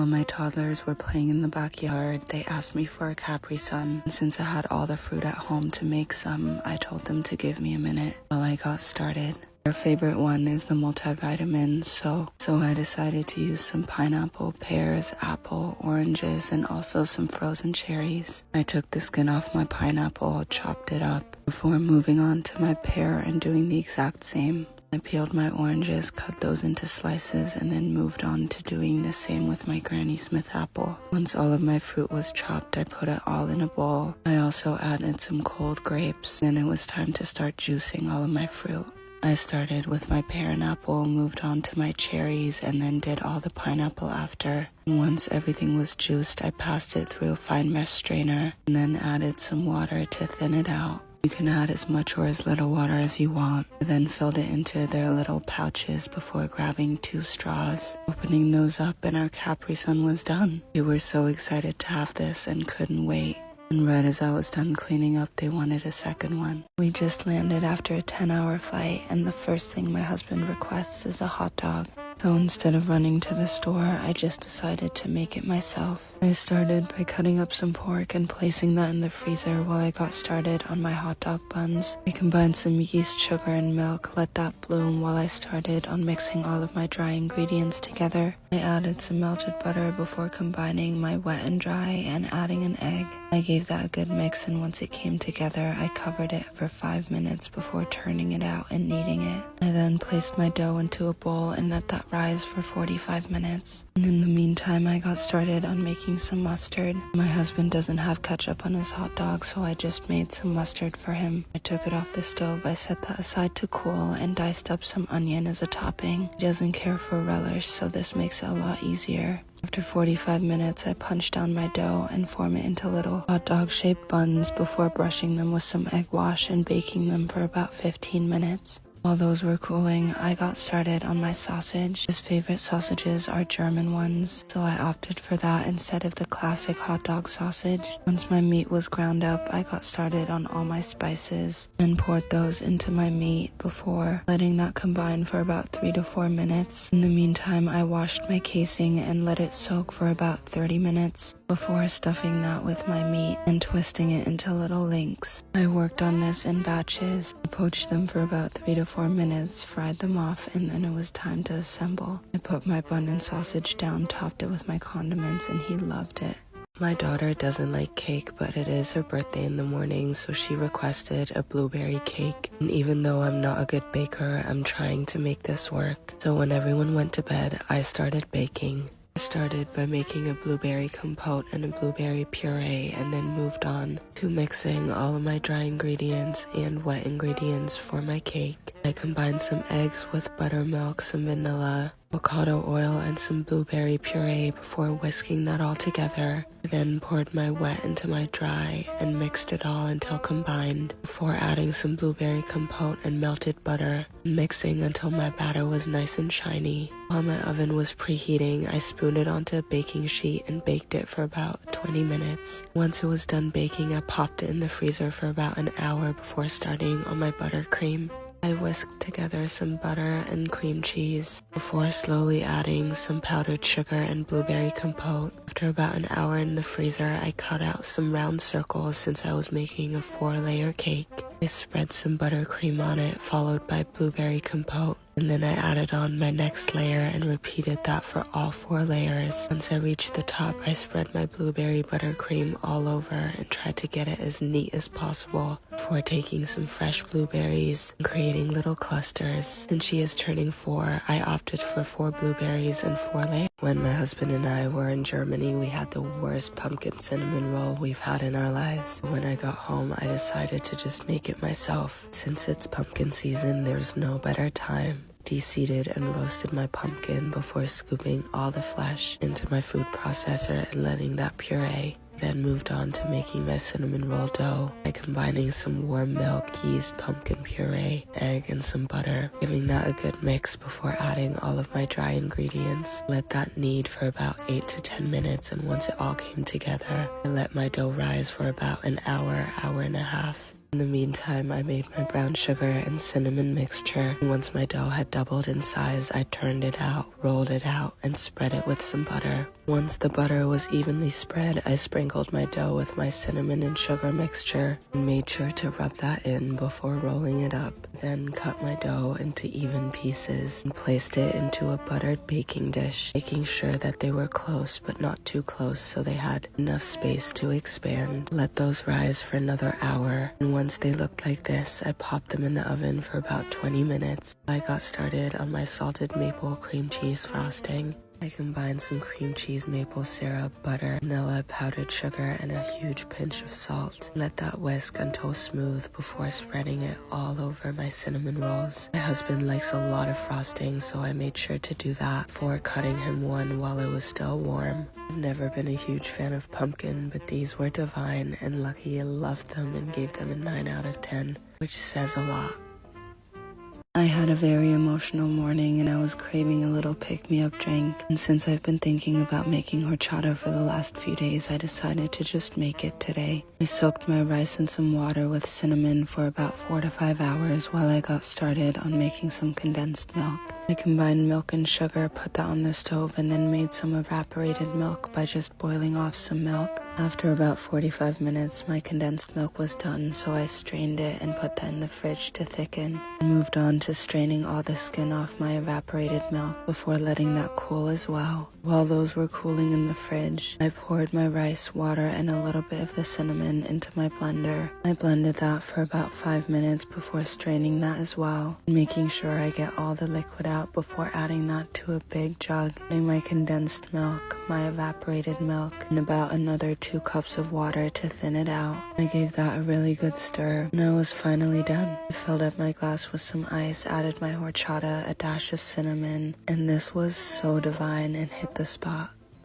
While my toddlers were playing in the backyard, they asked me for a Capri Sun. And since I had all the fruit at home to make some, I told them to give me a minute while I got started. Their favorite one is the multivitamin, so I decided to use some pineapple, pears, apple, oranges, and also some frozen cherries. I took the skin off my pineapple, chopped it up, before moving on to my pear and doing the exact same. I peeled my oranges, cut those into slices, and then moved on to doing the same with my Granny Smith apple. Once all of my fruit was chopped, I put it all in a bowl. I also added some cold grapes, and it was time to start juicing all of my fruit. I started with my pear and apple, moved on to my cherries, and then did all the pineapple after. Once everything was juiced, I passed it through a fine mesh strainer, and then added some water to thin it out. You can add as much or as little water as you want. I then filled it into their little pouches before grabbing 2 straws, opening those up, and our Capri Sun was done. We were so excited to have this and couldn't wait. And right as I was done cleaning up, they wanted a second one. We just landed after a 10-hour flight, and the first thing my husband requests is a hot dog. So instead of running to the store, I just decided to make it myself. I started by cutting up some pork and placing that in the freezer while I got started on my hot dog buns. I combined some yeast, sugar, and milk, let that bloom while I started on mixing all of my dry ingredients together. I added some melted butter before combining my wet and dry and adding an egg. I gave that a good mix, and once it came together, I covered it for 5 minutes before turning it out and kneading it. I then placed my dough into a bowl and let that rise for 45 minutes. And in the meantime, I got started on making some mustard. My husband doesn't have ketchup on his hot dog, so I just made some mustard for him. I took it off the stove, I set that aside to cool, and diced up some onion as a topping. He doesn't care for relish, so this makes it a lot easier. After 45 minutes, I punched down my dough and form it into little hot dog shaped buns before brushing them with some egg wash and baking them for about 15 minutes. While those were cooling, I got started on my sausage. His favorite sausages are German ones, so I opted for that instead of the classic hot dog sausage. Once my meat was ground up, I got started on all my spices and poured those into my meat before letting that combine for about 3 to 4 minutes. In the meantime, I washed my casing and let it soak for about 30 minutes before stuffing that with my meat and twisting it into little links. I worked on this in batches. I poached them for about 3 to 4 minutes, fried them off, and then it was time to assemble. I put my bun and sausage down, topped it with my condiments, and he loved it. My daughter doesn't like cake, but it is her birthday in the morning, so she requested a blueberry cake. And even though I'm not a good baker, I'm trying to make this work. So when everyone went to bed, I started baking. I started by making a blueberry compote and a blueberry puree, and then moved on to mixing all of my dry ingredients and wet ingredients for my cake. I combined some eggs with buttermilk, some vanilla, avocado oil, and some blueberry puree before whisking that all together. I then poured my wet into my dry and mixed it all until combined before adding some blueberry compote and melted butter, mixing until my batter was nice and shiny. While my oven was preheating, I spooned it onto a baking sheet and baked it for about 20 minutes. Once it was done baking, I popped it in the freezer for about an hour before starting on my buttercream. I whisked together some butter and cream cheese before slowly adding some powdered sugar and blueberry compote. After about an hour in the freezer, I cut out some round circles since I was making a 4-layer cake. I spread some buttercream on it, followed by blueberry compote, and then I added on my next layer and repeated that for all 4 layers. Once I reached the top, I spread my blueberry buttercream all over and tried to get it as neat as possible before taking some fresh blueberries and creating little clusters. Since she is turning 4, I opted for 4 blueberries and 4 layers. When my husband and I were in Germany, we had the worst pumpkin cinnamon roll we've had in our lives. When I got home, I decided to just make it myself. Since it's pumpkin season, there's no better time. De-seeded and roasted my pumpkin before scooping all the flesh into my food processor and letting that puree. Then moved on to making my cinnamon roll dough by combining some warm milk, yeast, pumpkin puree, egg, and some butter, giving that a good mix before adding all of my dry ingredients. Let that knead for about 8 to 10 minutes, and once it all came together, I let my dough rise for about an hour, hour and a half. In the meantime, I made my brown sugar and cinnamon mixture. And once my dough had doubled in size, I turned it out, rolled it out, and spread it with some butter. Once the butter was evenly spread, I sprinkled my dough with my cinnamon and sugar mixture and made sure to rub that in before rolling it up. Then cut my dough into even pieces and placed it into a buttered baking dish, making sure that they were close but not too close so they had enough space to expand. Let those rise for another hour, and once they looked like this, I popped them in the oven for about 20 minutes. I got started on my salted maple cream cheese frosting. I combined some cream cheese, maple syrup, butter, vanilla, powdered sugar, and a huge pinch of salt. Let that whisk until smooth before spreading it all over my cinnamon rolls. My husband likes a lot of frosting, so I made sure to do that before cutting him one while it was still warm. I've never been a huge fan of pumpkin, but these were divine, and Lucky loved them and gave them a 9 out of 10, which says a lot. I had a very emotional morning and I was craving a little pick-me-up drink, and since I've been thinking about making horchata for the last few days, I decided to just make it today. I soaked my rice in some water with cinnamon for about 4 to 5 hours while I got started on making some condensed milk. I combined milk and sugar, put that on the stove, and then made some evaporated milk by just boiling off some milk. After about 45 minutes, my condensed milk was done, so I strained it and put that in the fridge to thicken. I moved on to straining all the skin off my evaporated milk before letting that cool as well. While those were cooling in the fridge, I poured my rice, water, and a little bit of the cinnamon into my blender. I blended that for about 5 minutes before straining that as well, and making sure I get all the liquid out before adding that to a big jug. Adding my condensed milk, my evaporated milk, and about another 2 cups of water to thin it out. I gave that a really good stir, and I was finally done. I filled up my glass with some ice, added my horchata, a dash of cinnamon, and this was so divine and hit the spot.